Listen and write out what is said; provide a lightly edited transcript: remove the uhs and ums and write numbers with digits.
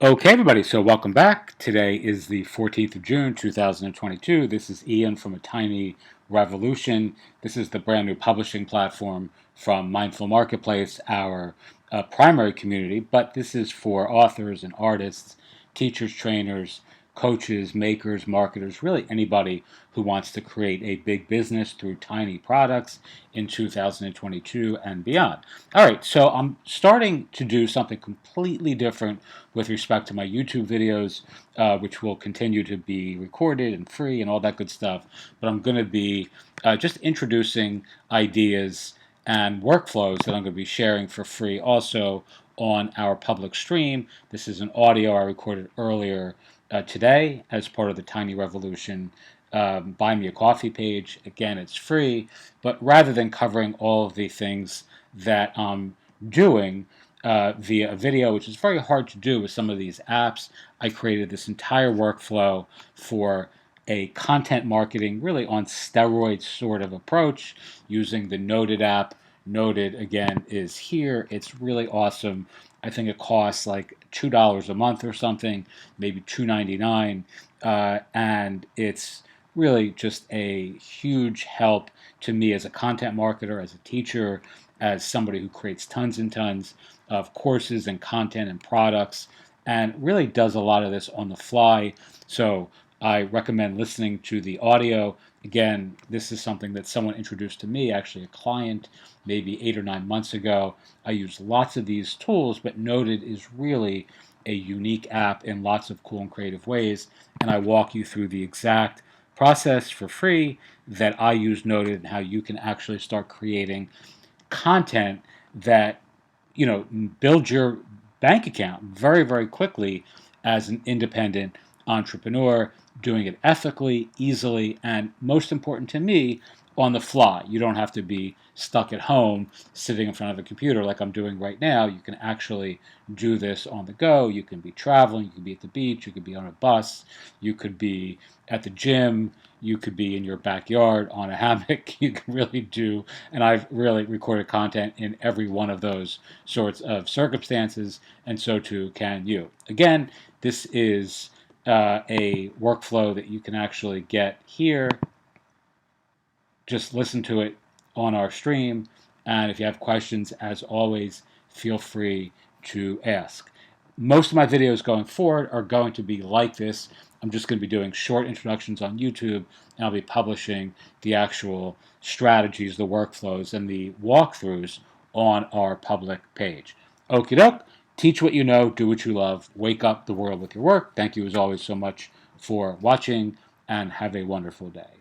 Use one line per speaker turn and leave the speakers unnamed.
Okay, everybody, so welcome back. Today is the 14th of June, 2022. This is Ian from A Tiny Revolution. This is the brand new publishing platform from Mindful Marketplace, our primary community, but this is for authors and artists, teachers, trainers, coaches, makers, marketers, really anybody who wants to create a big business through tiny products in 2022 and beyond. All right, so I'm starting to do something completely different with respect to my YouTube videos, which will continue to be recorded and free and all that good stuff. But I'm going to be just introducing ideas and workflows that I'm going to be sharing for free also on our public stream. This is an audio I recorded earlier today as part of the Tiny Revolution Buy Me a Coffee page. Again, it's free, but rather than covering all of the things that I'm doing via a video, which is very hard to do with some of these apps, I created this entire workflow for a content marketing, really on steroids sort of approach using the Noted app. Noted, again, is here. It's really awesome. I think it costs like $2 a month or something, maybe $2.99, and it's really just a huge help to me as a content marketer, as a teacher, as somebody who creates tons and tons of courses and content and products, and really does a lot of this on the fly. So I recommend listening to the audio. Again, this is something that someone introduced to me, actually a client, maybe 8 or 9 months ago. I use lots of these tools, but Noted is really a unique app in lots of cool and creative ways. And I walk you through the exact process for free that I use Noted and how you can actually start creating content that build your bank account very, very quickly as an independent entrepreneur, doing it ethically, easily, and most important to me, on the fly. You don't have to be stuck at home sitting in front of a computer like I'm doing right now. You can actually do this on the go. You can be traveling, you can be at the beach, you could be on a bus, you could be at the gym, you could be in your backyard on a hammock. You can really do, and I've really recorded content in every one of those sorts of circumstances, and so too can you. Again, this is a workflow that you can actually get here. Just listen to it on our stream, and if you have questions, as always, feel free to ask. Most of my videos going forward are going to be like this. I'm just going to be doing short introductions on YouTube, and I'll be publishing the actual strategies, the workflows, and the walkthroughs on our public page. Okie doke. Teach what you know, do what you love, wake up the world with your work. Thank you as always so much for watching, and have a wonderful day.